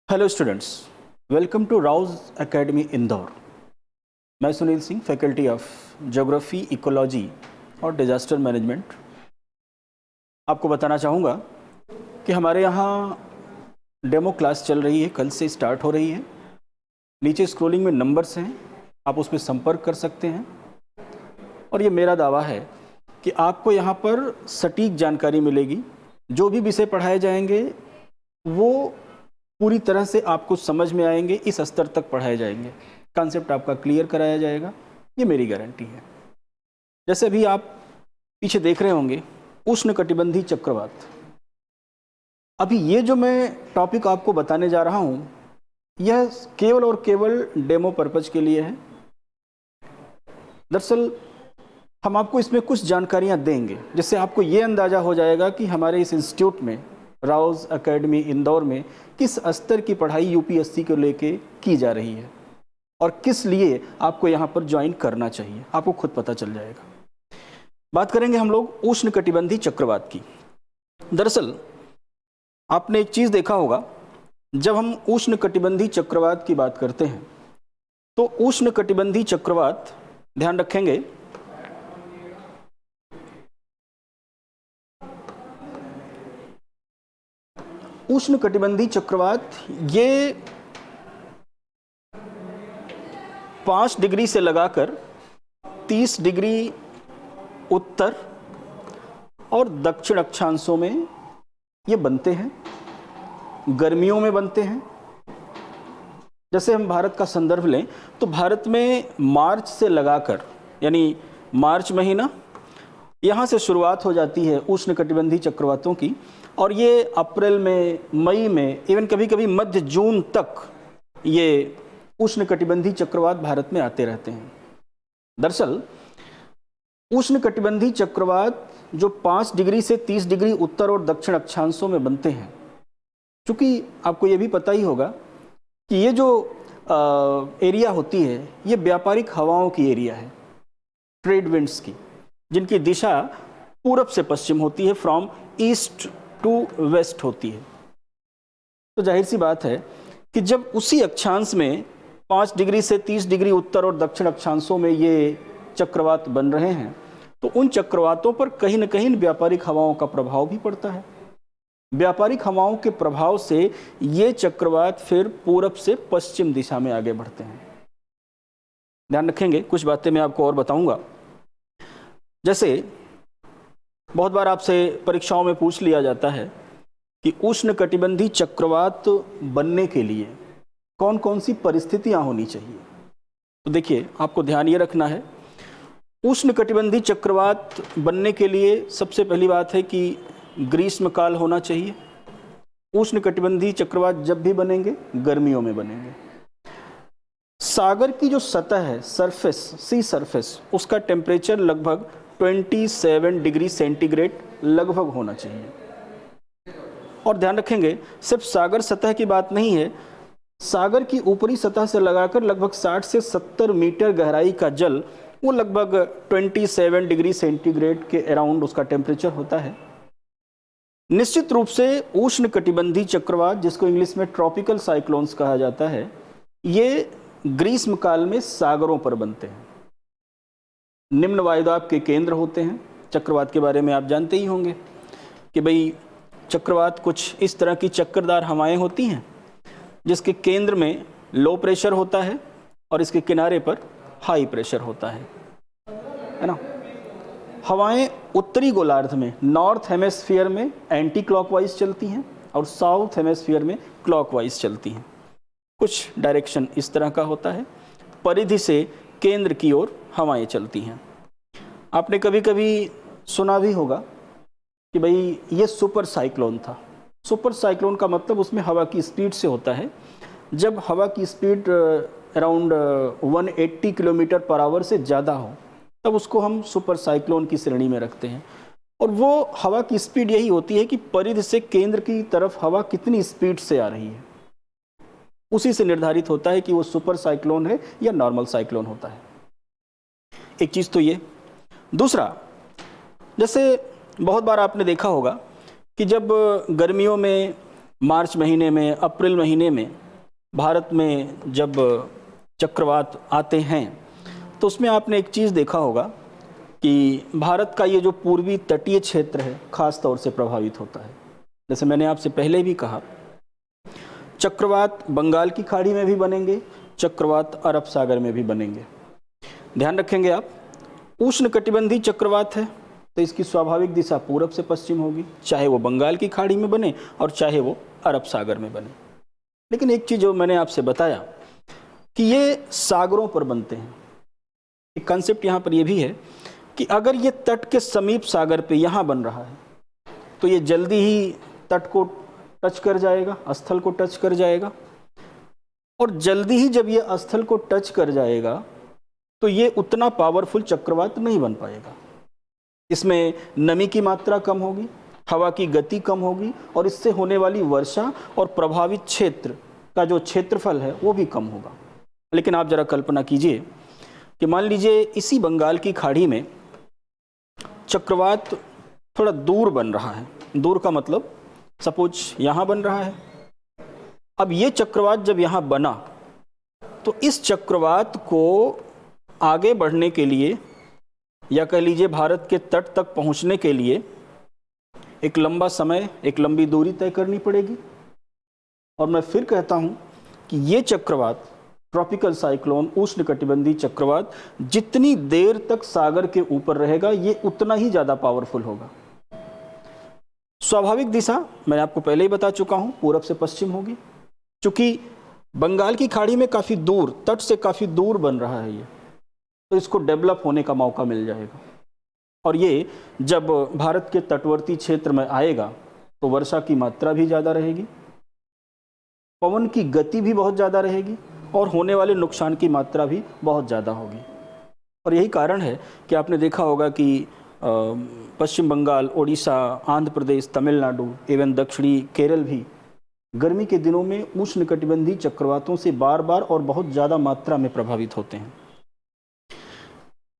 Hello students, welcome to Rau's academy Indore. मैं Sunil Singh, faculty of geography, ecology और disaster management. आपको बताना चाहूँगा कि हमारे यहाँ डेमो क्लास चल रही है, कल से स्टार्ट हो रही है। नीचे स्क्रोलिंग में नंबर्स हैं, आप उसमें संपर्क कर सकते हैं। और ये मेरा दावा है कि आपको यहाँ पर सटीक जानकारी मिलेगी। जो भी विषय पढ़ाए जाएंगे वो पूरी तरह से आपको समझ में आएंगे, इस स्तर तक पढ़ाए जाएंगे, कॉन्सेप्ट आपका क्लियर कराया जाएगा, ये मेरी गारंटी है। जैसे अभी आप पीछे देख रहे होंगे उष्णकटिबंधीय चक्रवात। अभी ये जो मैं टॉपिक आपको बताने जा रहा हूँ यह केवल और केवल डेमो पर्पज के लिए है। दरअसल हम आपको इसमें कुछ जानकारियाँ देंगे जिससे आपको ये अंदाज़ा हो जाएगा कि हमारे इस इंस्टीट्यूट में, राउज एकेडमी इंदौर में, किस स्तर की पढ़ाई यूपीएससी को लेके की जा रही है और किस लिए आपको यहाँ पर ज्वाइन करना चाहिए, आपको खुद पता चल जाएगा। बात करेंगे हम लोग उष्णकटिबंधीय चक्रवात की। दरअसल आपने एक चीज़ देखा होगा, जब हम उष्णकटिबंधीय चक्रवात की बात करते हैं तो उष्णकटिबंधीय चक्रवात, ध्यान रखेंगे, उष्णकटिबंधीय चक्रवात ये 5 डिग्री से लगाकर 30 डिग्री उत्तर और दक्षिण अक्षांशों में ये बनते हैं, गर्मियों में बनते हैं। जैसे हम भारत का संदर्भ लें तो भारत में मार्च से लगाकर, यानी मार्च महीना, यहाँ से शुरुआत हो जाती है उष्णकटिबंधीय चक्रवातों की, और ये अप्रैल में, मई में, इवन कभी कभी मध्य जून तक ये उष्णकटिबंधीय चक्रवात भारत में आते रहते हैं। दरअसल उष्णकटिबंधीय चक्रवात जो 5 डिग्री से 30 डिग्री उत्तर और दक्षिण अक्षांशों में बनते हैं, क्योंकि आपको ये भी पता ही होगा कि ये जो एरिया होती है ये व्यापारिक हवाओं की एरिया है, ट्रेड विंड्स की, जिनकी दिशा पूरब से पश्चिम होती है, फ्रॉम ईस्ट टू वेस्ट होती है। तो जाहिर सी बात है कि जब उसी अक्षांश में 5 डिग्री से 30 डिग्री उत्तर और दक्षिण अक्षांशों में ये चक्रवात बन रहे हैं तो उन चक्रवातों पर कहीं न कहीं व्यापारिक हवाओं का प्रभाव भी पड़ता है। व्यापारिक हवाओं के प्रभाव से ये चक्रवात फिर पूरब से पश्चिम दिशा में आगे बढ़ते हैं। ध्यान रखेंगे, कुछ बातें मैं आपको और बताऊंगा। जैसे बहुत बार आपसे परीक्षाओं में पूछ लिया जाता है कि उष्णकटिबंधीय चक्रवात बनने के लिए कौन कौन सी परिस्थितियां होनी चाहिए। तो देखिए, आपको ध्यान ये रखना है, उष्णकटिबंधीय चक्रवात बनने के लिए सबसे पहली बात है कि ग्रीष्मकाल होना चाहिए। उष्णकटिबंधीय चक्रवात जब भी बनेंगे गर्मियों में बनेंगे। सागर की जो सतह है, सरफेस, सी सरफेस, उसका टेम्परेचर लगभग 27 डिग्री सेंटीग्रेड लगभग होना चाहिए। और ध्यान रखेंगे, सिर्फ सागर सतह की बात नहीं है, सागर की ऊपरी सतह से लगाकर लगभग 60 से 70 मीटर गहराई का जल, वो लगभग 27 डिग्री सेंटीग्रेड के अराउंड उसका टेम्परेचर होता है। निश्चित रूप से उष्णकटिबंधीय चक्रवात, जिसको इंग्लिश में ट्रॉपिकल साइक्लोन्स कहा जाता है, ये ग्रीष्मकाल में सागरों पर बनते हैं। निम्न वायुदाब के केंद्र होते हैं। चक्रवात के बारे में आप जानते ही होंगे कि भाई चक्रवात कुछ इस तरह की चक्करदार हवाएं होती हैं जिसके केंद्र में लो प्रेशर होता है और इसके किनारे पर हाई प्रेशर होता है ना। हवाएं उत्तरी गोलार्ध में, नॉर्थ हेमेस्फीयर में एंटी क्लॉकवाइज चलती हैं और साउथ हेमेस्फीयर में क्लॉकवाइज चलती हैं। कुछ डायरेक्शन इस तरह का होता है, परिधि से केंद्र की ओर हवाएं चलती हैं। आपने कभी कभी सुना भी होगा कि भाई ये सुपर साइक्लोन था। सुपर साइक्लोन का मतलब उसमें हवा की स्पीड से होता है। जब हवा की speed around 180 kilometre per hour से ज़्यादा हो तब उसको हम सुपर साइक्लोन की श्रेणी में रखते हैं। और वो हवा की स्पीड यही होती है कि परिधि से केंद्र की तरफ हवा कितनी स्पीड से आ रही है, उसी से निर्धारित होता है कि वो सुपर साइक्लोन है या नॉर्मल साइक्लोन होता है। एक चीज़ तो ये। दूसरा, जैसे बहुत बार आपने देखा होगा कि जब गर्मियों में मार्च महीने में, अप्रैल महीने में भारत में जब चक्रवात आते हैं तो उसमें आपने एक चीज़ देखा होगा कि भारत का ये जो पूर्वी तटीय क्षेत्र है खास तौर से प्रभावित होता है। जैसे मैंने आपसे पहले भी कहा, चक्रवात बंगाल की खाड़ी में भी बनेंगे, चक्रवात अरब सागर में भी बनेंगे। ध्यान रखेंगे आप, उष्णकटिबंधीय चक्रवात है तो इसकी स्वाभाविक दिशा पूरब से पश्चिम होगी, चाहे वो बंगाल की खाड़ी में बने और चाहे वो अरब सागर में बने। लेकिन एक चीज़ जो मैंने आपसे बताया कि ये सागरों पर बनते हैं। एक कंसेप्ट यहाँ पर ये भी है कि अगर ये तट के समीप सागर पे यहाँ बन रहा है तो ये जल्दी ही तट को टच कर जाएगा, स्थल को टच कर जाएगा, और जल्दी ही जब ये स्थल को टच कर जाएगा तो ये उतना पावरफुल चक्रवात नहीं बन पाएगा। इसमें नमी की मात्रा कम होगी, हवा की गति कम होगी और इससे होने वाली वर्षा और प्रभावित क्षेत्र का जो क्षेत्रफल है वो भी कम होगा। लेकिन आप जरा कल्पना कीजिए कि मान लीजिए इसी बंगाल की खाड़ी में चक्रवात थोड़ा दूर बन रहा है। दूर का मतलब सपोज यहाँ बन रहा है। अब ये चक्रवात जब यहाँ बना तो इस चक्रवात को आगे बढ़ने के लिए या कह लीजिए भारत के तट तक पहुँचने के लिए एक लंबा समय, एक लंबी दूरी तय करनी पड़ेगी। और मैं फिर कहता हूँ कि ये चक्रवात, ट्रॉपिकल साइक्लोन, उष्णकटिबंधीय चक्रवात, जितनी देर तक सागर के ऊपर रहेगा ये उतना ही ज़्यादा पावरफुल होगा। स्वाभाविक दिशा मैंने आपको पहले ही बता चुका हूँ, पूरब से पश्चिम होगी। चूंकि बंगाल की खाड़ी में काफ़ी दूर, तट से काफ़ी दूर बन रहा है ये, तो इसको डेवलप होने का मौका मिल जाएगा। और ये जब भारत के तटवर्ती क्षेत्र में आएगा तो वर्षा की मात्रा भी ज़्यादा रहेगी, पवन की गति भी बहुत ज़्यादा रहेगी और होने वाले नुकसान की मात्रा भी बहुत ज़्यादा होगी। और यही कारण है कि आपने देखा होगा कि पश्चिम बंगाल, ओडिशा, आंध्र प्रदेश, तमिलनाडु एवं दक्षिणी केरल भी गर्मी के दिनों में उष्णकटिबंधीय चक्रवातों से बार बार और बहुत ज़्यादा मात्रा में प्रभावित होते हैं।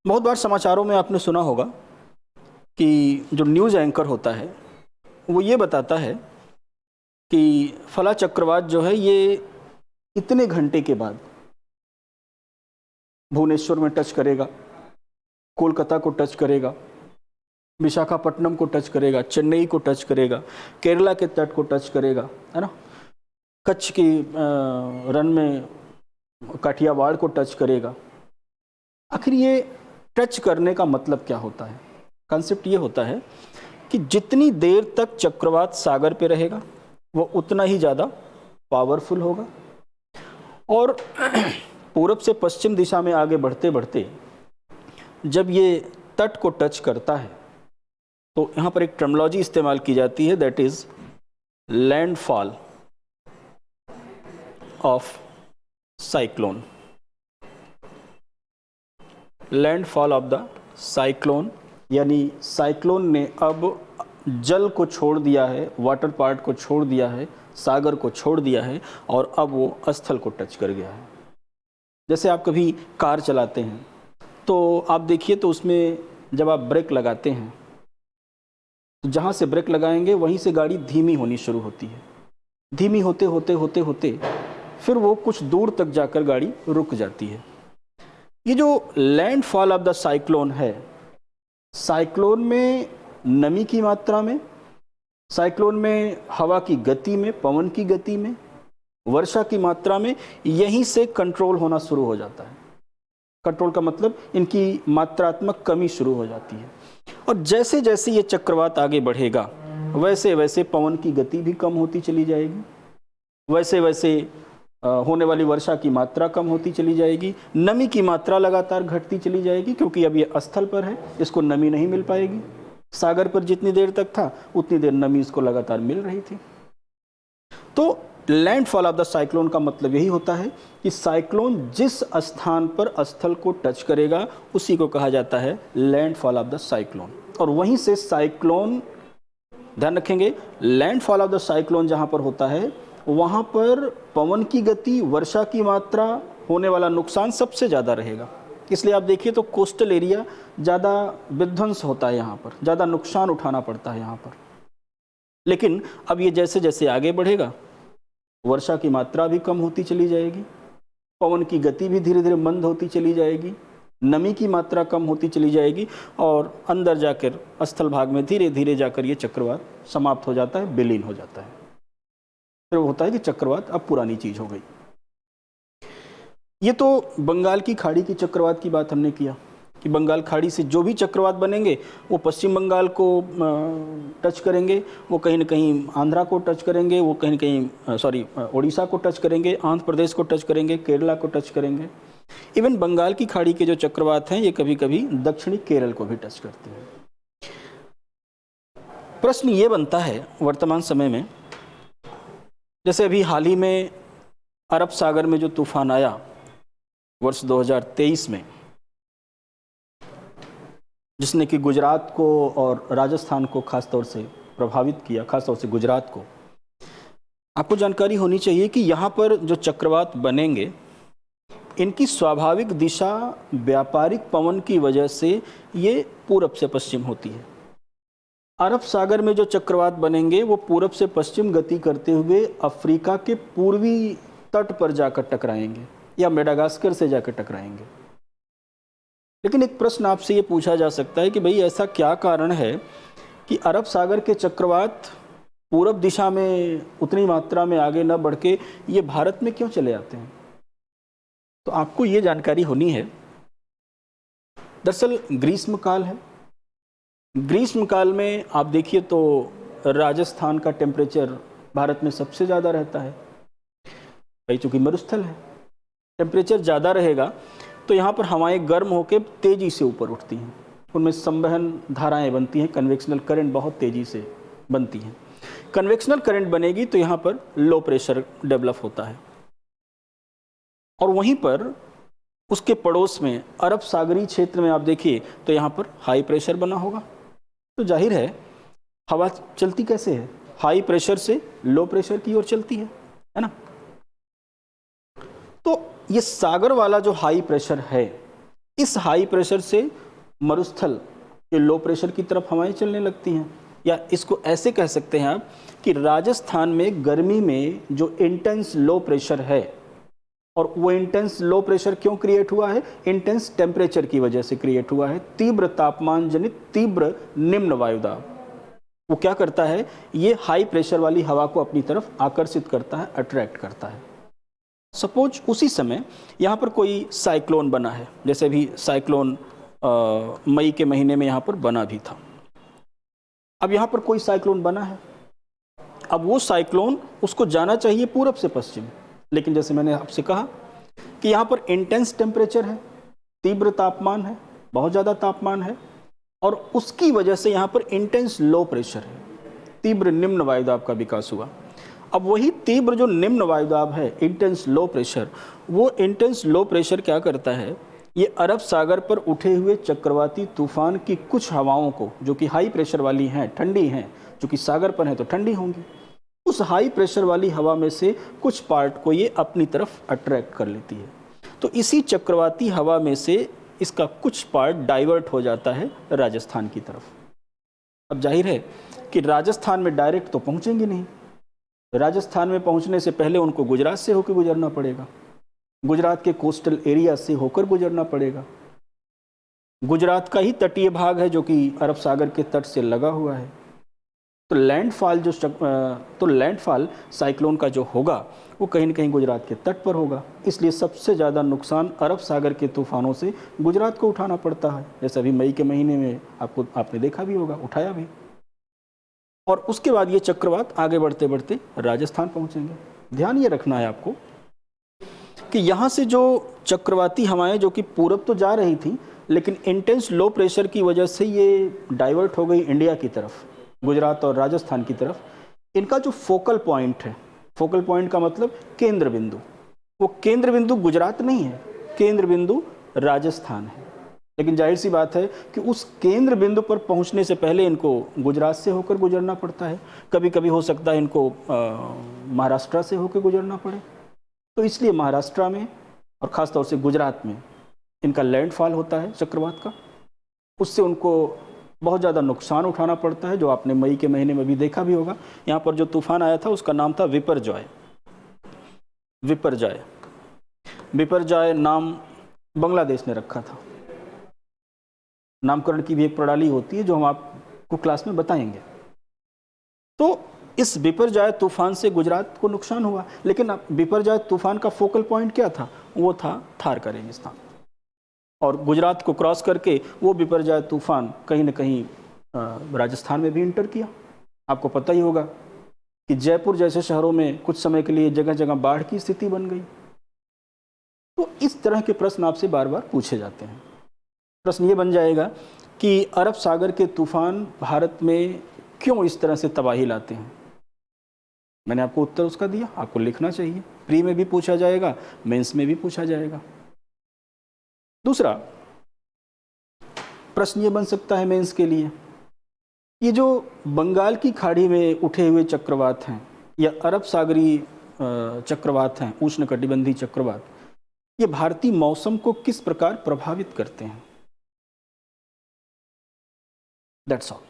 बहुत बार समाचारों में आपने सुना होगा कि जो न्यूज़ एंकर होता है वो ये बताता है कि फला चक्रवात जो है ये इतने घंटे के बाद भुवनेश्वर में टच करेगा, कोलकाता को टच करेगा, विशाखापट्टनम को टच करेगा, चेन्नई को टच करेगा, केरला के तट को टच करेगा, है ना, कच्छ की रन में काठियावाड़ को टच करेगा। आखिर ये टच करने का मतलब क्या होता है? कंसेप्ट ये होता है कि जितनी देर तक चक्रवात सागर पे रहेगा वो उतना ही ज़्यादा पावरफुल होगा। और पूरब से पश्चिम दिशा में आगे बढ़ते बढ़ते जब ये तट को टच करता है तो यहाँ पर एक टर्मिनोलॉजी इस्तेमाल की जाती है, that is landfall of cyclone. Landfall of the cyclone, यानी साइक्लोन ने अब जल को छोड़ दिया है, वाटर पार्ट को छोड़ दिया है, सागर को छोड़ दिया है और अब वो स्थल को टच कर गया है। जैसे आप कभी कार चलाते हैं तो आप देखिए तो उसमें जब आप ब्रेक लगाते हैं तो जहाँ से ब्रेक लगाएंगे वहीं से गाड़ी धीमी होनी शुरू होती है। धीमी होते होते होते होते फिर वो कुछ दूर तक जाकर गाड़ी रुक जाती है। ये जो लैंडफॉल ऑफ द साइक्लोन है, साइक्लोन में नमी की मात्रा में, साइक्लोन में हवा की गति में, पवन की गति में, वर्षा की मात्रा में, यहीं से कंट्रोल होना शुरू हो जाता है। कंट्रोल का मतलब इनकी मात्रात्मक कमी शुरू हो जाती है। और जैसे जैसे ये चक्रवात आगे बढ़ेगा वैसे वैसे पवन की गति भी कम होती चली जाएगी, वैसे वैसे होने वाली वर्षा की मात्रा कम होती चली जाएगी, नमी की मात्रा लगातार घटती चली जाएगी क्योंकि अब ये स्थल पर है, इसको नमी नहीं मिल पाएगी। सागर पर जितनी देर तक था उतनी देर नमी इसको लगातार मिल रही थी। तो लैंडफॉल ऑफ द साइक्लोन का मतलब यही होता है कि साइक्लोन जिस स्थान पर स्थल को टच करेगा उसी को कहा जाता है लैंडफॉल ऑफ द साइक्लोन। और वहीं से साइक्लोन, ध्यान रखेंगे, लैंडफॉल ऑफ द साइक्लोन जहां पर होता है वहां पर पवन की गति, वर्षा की मात्रा, होने वाला नुकसान सबसे ज़्यादा रहेगा। इसलिए आप देखिए तो कोस्टल एरिया ज़्यादा विध्वंस होता है, यहाँ पर ज़्यादा नुकसान उठाना पड़ता है यहाँ पर। लेकिन अब ये जैसे जैसे आगे बढ़ेगा, वर्षा की मात्रा भी कम होती चली जाएगी, पवन की गति भी धीरे धीरे मंद होती चली जाएगी, नमी की मात्रा कम होती चली जाएगी और अंदर जाकर स्थल भाग में धीरे धीरे जाकर ये चक्रवात समाप्त हो जाता है, विलीन हो जाता है। फिर होता है कि चक्रवात अब पुरानी चीज हो गई। ये तो बंगाल की खाड़ी की चक्रवात की बात हमने किया कि बंगाल खाड़ी से जो भी चक्रवात बनेंगे वो पश्चिम बंगाल को टच करेंगे, वो कहीं ना कहीं आंध्रा को टच करेंगे, वो कहीं ना कहीं उड़ीसा को टच करेंगे, आंध्र प्रदेश को टच करेंगे, केरला को टच करेंगे। इवन बंगाल की खाड़ी के जो चक्रवात हैं ये कभी कभी दक्षिणी केरल को भी टच करते हैं। प्रश्न ये बनता है वर्तमान समय में, जैसे अभी हाल ही में अरब सागर में जो तूफान आया वर्ष 2023 में, जिसने कि गुजरात को और राजस्थान को खासतौर से प्रभावित किया, खासतौर से गुजरात को। आपको जानकारी होनी चाहिए कि यहाँ पर जो चक्रवात बनेंगे इनकी स्वाभाविक दिशा व्यापारिक पवन की वजह से ये पूरब से पश्चिम होती है। अरब सागर में जो चक्रवात बनेंगे वो पूरब से पश्चिम गति करते हुए अफ्रीका के पूर्वी तट पर जाकर टकराएंगे या मेडागास्कर से जाकर टकराएंगे। लेकिन एक प्रश्न आपसे ये पूछा जा सकता है कि भाई ऐसा क्या कारण है कि अरब सागर के चक्रवात पूरब दिशा में उतनी मात्रा में आगे न बढ़ के ये भारत में क्यों चले आते हैं? तो आपको ये जानकारी होनी है, दरअसल ग्रीष्म काल है। ग्रीष्म काल में आप देखिए तो राजस्थान का टेम्परेचर भारत में सबसे ज़्यादा रहता है भाई, चूंकि मरुस्थल है, टेम्परेचर ज़्यादा रहेगा तो यहाँ पर हवाएं गर्म होकर तेज़ी से ऊपर उठती हैं, उनमें संवहन धाराएं बनती हैं, कन्वेक्शनल करंट बहुत तेज़ी से बनती हैं। कन्वेक्शनल करंट बनेगी तो यहाँ पर लो प्रेशर डेवलप होता है और वहीं पर उसके पड़ोस में अरब सागरीय क्षेत्र में आप देखिए तो यहाँ पर हाई प्रेशर बना होगा। तो जाहिर है हवा चलती कैसे है, हाई प्रेशर से लो प्रेशर की ओर चलती है ना। तो ये सागर वाला जो हाई प्रेशर है, इस हाई प्रेशर से मरुस्थल के लो प्रेशर की तरफ हवाएं चलने लगती हैं, या इसको ऐसे कह सकते हैं आप कि राजस्थान में गर्मी में जो इंटेंस लो प्रेशर है, और वो इंटेंस लो प्रेशर क्यों क्रिएट हुआ है? इंटेंस टेम्परेचर की वजह से क्रिएट हुआ है। तीव्र तापमान जनित तीव्र निम्न वायुदाब वो क्या करता है, ये हाई प्रेशर वाली हवा को अपनी तरफ आकर्षित करता है, अट्रैक्ट करता है। सपोज उसी समय यहाँ पर कोई साइक्लोन बना है, जैसे अभी साइक्लोन मई के महीने में यहाँ पर बना भी था। अब यहाँ पर कोई साइक्लोन बना है, अब वो साइक्लोन उसको जाना चाहिए पूरब से पश्चिम, लेकिन जैसे मैंने आपसे कहा कि यहाँ पर इंटेंस टेम्परेचर है, तीव्र तापमान है, बहुत ज़्यादा तापमान है, और उसकी वजह से यहाँ पर इंटेंस लो प्रेशर है, तीव्र निम्न वायुदाब का विकास हुआ। अब वही तीव्र जो निम्न वायुदाब है, इंटेंस लो प्रेशर, वो इंटेंस लो प्रेशर क्या करता है, ये अरब सागर पर उठे हुए चक्रवाती तूफान की कुछ हवाओं को, जो कि हाई प्रेशर वाली हैं, ठंडी हैं, जो कि सागर पर हैं तो ठंडी होंगी, उस हाई प्रेशर वाली हवा में से कुछ पार्ट को ये अपनी तरफ अट्रैक्ट कर लेती है। तो इसी चक्रवाती हवा में से इसका कुछ पार्ट डाइवर्ट हो जाता है राजस्थान की तरफ। अब जाहिर है कि राजस्थान में डायरेक्ट तो पहुंचेंगे नहीं, राजस्थान में पहुंचने से पहले उनको गुजरात से होकर गुजरना पड़ेगा, गुजरात के कोस्टल एरिया से होकर गुजरना पड़ेगा। गुजरात का ही तटीय भाग है जो कि अरब सागर के तट से लगा हुआ है। तो लैंडफॉल साइक्लोन का जो होगा वो कहीं न कहीं गुजरात के तट पर होगा, इसलिए सबसे ज़्यादा नुकसान अरब सागर के तूफानों से गुजरात को उठाना पड़ता है। जैसे अभी मई के महीने में आपने देखा भी होगा, उठाया भी। और उसके बाद ये चक्रवात आगे बढ़ते बढ़ते राजस्थान पहुंचेंगे। ध्यान ये रखना है आपको कि यहाँ से जो चक्रवाती हवाएं जो कि पूरब तो जा रही थी, लेकिन इंटेंस लो प्रेशर की वजह से ये डाइवर्ट हो गई इंडिया की तरफ, गुजरात और राजस्थान की तरफ। इनका जो फोकल पॉइंट है, फोकल पॉइंट का मतलब केंद्र बिंदु, वो केंद्र बिंदु गुजरात नहीं है, केंद्र बिंदु राजस्थान है। लेकिन जाहिर सी बात है कि उस केंद्र बिंदु पर पहुंचने से पहले इनको गुजरात से होकर गुजरना पड़ता है, कभी कभी हो सकता है इनको महाराष्ट्र से होकर गुजरना पड़े। तो इसलिए महाराष्ट्र में और ख़ास तौर से गुजरात में इनका लैंडफॉल होता है चक्रवात का, उससे उनको बहुत ज़्यादा नुकसान उठाना पड़ता है, जो आपने मई के महीने में भी देखा भी होगा। यहाँ पर जो तूफान आया था उसका नाम था विपरजॉय। विपरजॉय, विपरजॉय नाम बांग्लादेश ने रखा था। नामकरण की भी एक प्रणाली होती है जो हम आपको क्लास में बताएंगे। तो इस बिपरजॉय तूफान से गुजरात को नुकसान हुआ, लेकिन बिपरजॉय तूफान का फोकल पॉइंट क्या था? वो था थार का रेगिस्तान, और गुजरात को क्रॉस करके वो बिपरजॉय तूफान कहीं न कहीं राजस्थान में भी इंटर किया। आपको पता ही होगा कि जयपुर जैसे शहरों में कुछ समय के लिए जगह जगह बाढ़ की स्थिति बन गई। तो इस तरह के प्रश्न आपसे बार बार पूछे जाते हैं। प्रश्न ये बन जाएगा कि अरब सागर के तूफान भारत में क्यों इस तरह से तबाही लाते हैं? मैंने आपको उत्तर उसका दिया, आपको लिखना चाहिए। प्री में भी पूछा जाएगा, मेंस में भी पूछा जाएगा। दूसरा प्रश्न ये बन सकता है मेंस के लिए, ये जो बंगाल की खाड़ी में उठे हुए चक्रवात हैं या अरब सागरी चक्रवात हैं, उष्णकटिबंधीय चक्रवात, ये भारतीय मौसम को किस प्रकार प्रभावित करते हैं? That's all.